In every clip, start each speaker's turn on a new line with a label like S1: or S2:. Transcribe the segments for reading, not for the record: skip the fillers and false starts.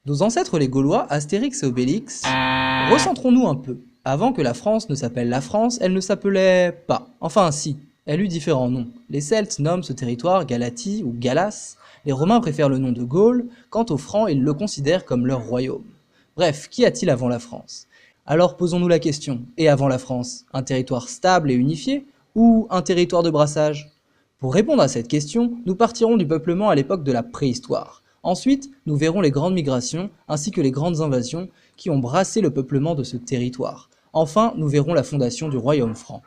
S1: Nos ancêtres les Gaulois, Astérix et Obélix, recentrons-nous un peu. Avant que la France ne s'appelle la France, elle ne s'appelait pas. Enfin si, elle eut différents noms. Les Celtes nomment ce territoire Galatie ou Galas, les Romains préfèrent le nom de Gaule, quant aux Francs ils le considèrent comme leur royaume. Bref, qu'y a-t-il avant la France? Alors posons-nous la question, et avant la France, un territoire stable et unifié, ou un territoire de brassage? Pour répondre à cette question, nous partirons du peuplement à l'époque de la préhistoire. Ensuite, nous verrons les grandes migrations ainsi que les grandes invasions qui ont brassé le peuplement de ce territoire. Enfin, nous verrons la fondation du royaume franc.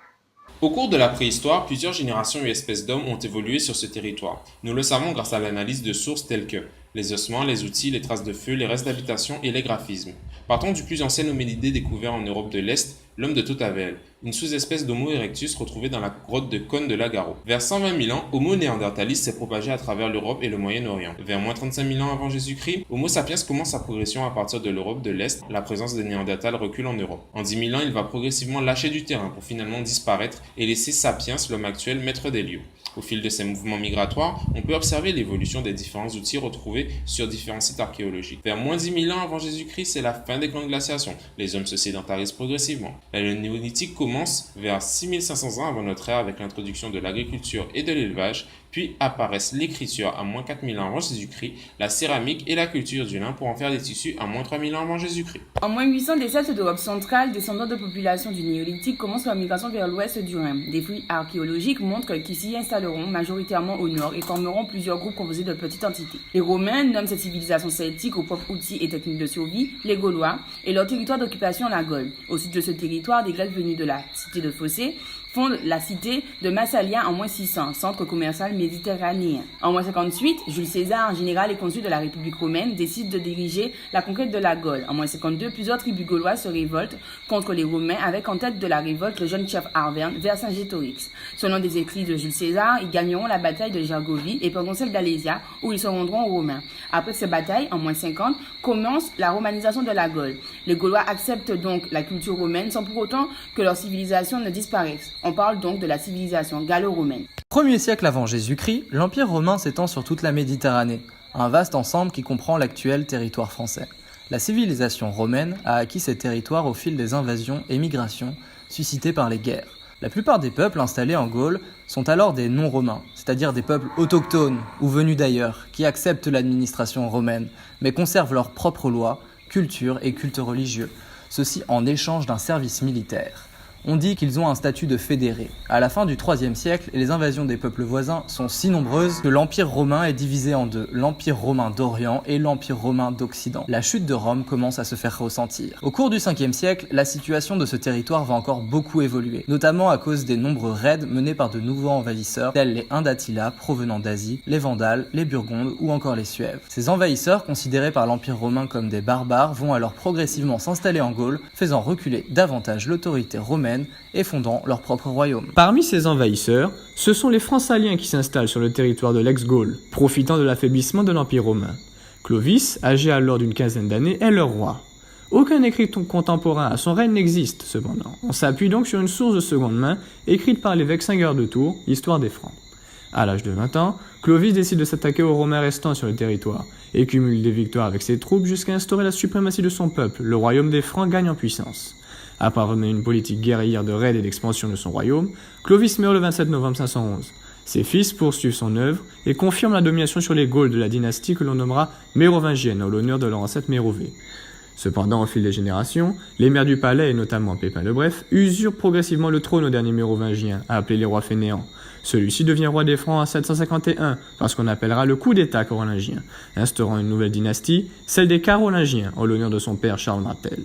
S2: Au cours de la préhistoire, plusieurs générations et espèces d'hommes ont évolué sur ce territoire. Nous le savons grâce à l'analyse de sources telles que les ossements, les outils, les traces de feu, les restes d'habitation et les graphismes. Partons du plus ancien hominidé découvert en Europe de l'Est, l'homme de Totavel, une sous-espèce d'Homo erectus retrouvée dans la grotte de Cône de Lagaro. Vers 120 000 ans, Homo neanderthalis s'est propagé à travers l'Europe et le Moyen-Orient. Vers moins 35 000 ans avant Jésus-Christ, Homo sapiens commence sa progression à partir de l'Europe de l'Est, la présence des Néandertals recule en Europe. En 10 000 ans, il va progressivement lâcher du terrain pour finalement disparaître et laisser Sapiens, l'homme actuel, maître des lieux. Au fil de ces mouvements migratoires, on peut observer l'évolution des différents outils retrouvés sur différents sites archéologiques. Vers moins 10 000 ans avant Jésus-Christ, c'est la fin des grandes glaciations. Les hommes se sédentarisent progressivement. Le néolithique commence vers 6500 ans avant notre ère avec l'introduction de l'agriculture et de l'élevage, puis apparaissent l'écriture à moins 4000 ans avant Jésus-Christ, la céramique et la culture du lin pour en faire des tissus à moins 3000 ans avant Jésus-Christ.
S3: En moins 800, des Celtes d'Europe centrale, descendants de populations du Néolithique, commencent leur migration vers l'ouest du Rhin. Des fouilles archéologiques montrent qu'ils s'y installeront majoritairement au nord et formeront plusieurs groupes composés de petites entités. Les Romains nomment cette civilisation celtique aux propres outils et techniques de survie, les Gaulois, et leur territoire d'occupation la Gaule. Au sud de ce territoire, des Grecs venus de la cité de Phocée fondent la cité de Massalia en moins 600, centre commercial méditerranéen. En moins 58, Jules César, général et consul de la République romaine, décide de diriger la conquête de la Gaule. En moins 52, plusieurs tribus gauloises se révoltent contre les Romains avec en tête de la révolte le jeune chef Arverne, Vercingétorix. Selon des écrits de Jules César, ils gagneront la bataille de Gergovie et pendant celle d'Alésia où ils se rendront aux Romains. Après ces batailles, en moins 50, commence la romanisation de la Gaule. Les Gaulois acceptent donc la culture romaine sans pour autant que leur civilisation ne disparaisse. On parle donc de la civilisation gallo-romaine.
S1: Premier siècle avant Jésus-Christ, l'Empire romain s'étend sur toute la Méditerranée, un vaste ensemble qui comprend l'actuel territoire français. La civilisation romaine a acquis ces territoires au fil des invasions et migrations suscitées par les guerres. La plupart des peuples installés en Gaule sont alors des non-romains, c'est-à-dire des peuples autochtones ou venus d'ailleurs, qui acceptent l'administration romaine, mais conservent leurs propres lois, culture et cultes religieux, ceci en échange d'un service militaire. On dit qu'ils ont un statut de fédérés. À la fin du IIIe siècle, les invasions des peuples voisins sont si nombreuses que l'Empire romain est divisé en deux, l'Empire romain d'Orient et l'Empire romain d'Occident. La chute de Rome commence à se faire ressentir. Au cours du Ve siècle, la situation de ce territoire va encore beaucoup évoluer, notamment à cause des nombreux raids menés par de nouveaux envahisseurs tels les Huns d'Attila provenant d'Asie, les Vandales, les Burgondes ou encore les Suèves. Ces envahisseurs, considérés par l'Empire romain comme des barbares, vont alors progressivement s'installer en Gaule, faisant reculer davantage l'autorité romaine et fondant leur propre royaume.
S4: Parmi ces envahisseurs, ce sont les Francaliens qui s'installent sur le territoire de l'ex-Gaule, profitant de l'affaiblissement de l'Empire romain. Clovis, âgé alors d'une quinzaine d'années, est leur roi. Aucun écrit contemporain à son règne n'existe, cependant. On s'appuie donc sur une source de seconde main, écrite par l'évêque Singuer de Tours, l'histoire des Francs. À l'âge de 20 ans, Clovis décide de s'attaquer aux Romains restants sur le territoire, et cumule des victoires avec ses troupes jusqu'à instaurer la suprématie de son peuple. Le royaume des Francs gagne en puissance. Après avoir mené une politique guerrière de raid et d'expansion de son royaume, Clovis meurt le 27 novembre 511. Ses fils poursuivent son œuvre et confirment la domination sur les Gaules de la dynastie que l'on nommera mérovingienne en l'honneur de leur ancêtre Mérové. Cependant, au fil des générations, les maires du palais, et notamment Pépin le Bref, usurpent progressivement le trône au dernier mérovingien, appelé les rois fainéants. Celui-ci devient roi des Francs en 751, par ce qu'on appellera le coup d'état carolingien, instaurant une nouvelle dynastie, celle des Carolingiens, en l'honneur de son père Charles Martel.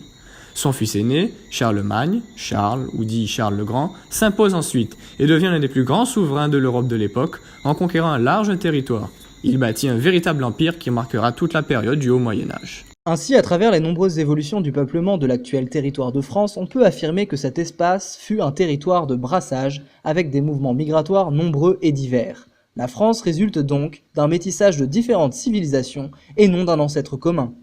S4: Son fils aîné, Charlemagne, Charles, ou dit Charles le Grand, s'impose ensuite et devient l'un des plus grands souverains de l'Europe de l'époque en conquérant un large territoire. Il bâtit un véritable empire qui marquera toute la période du Haut Moyen-Âge.
S1: Ainsi, à travers les nombreuses évolutions du peuplement de l'actuel territoire de France, on peut affirmer que cet espace fut un territoire de brassage avec des mouvements migratoires nombreux et divers. La France résulte donc d'un métissage de différentes civilisations et non d'un ancêtre commun.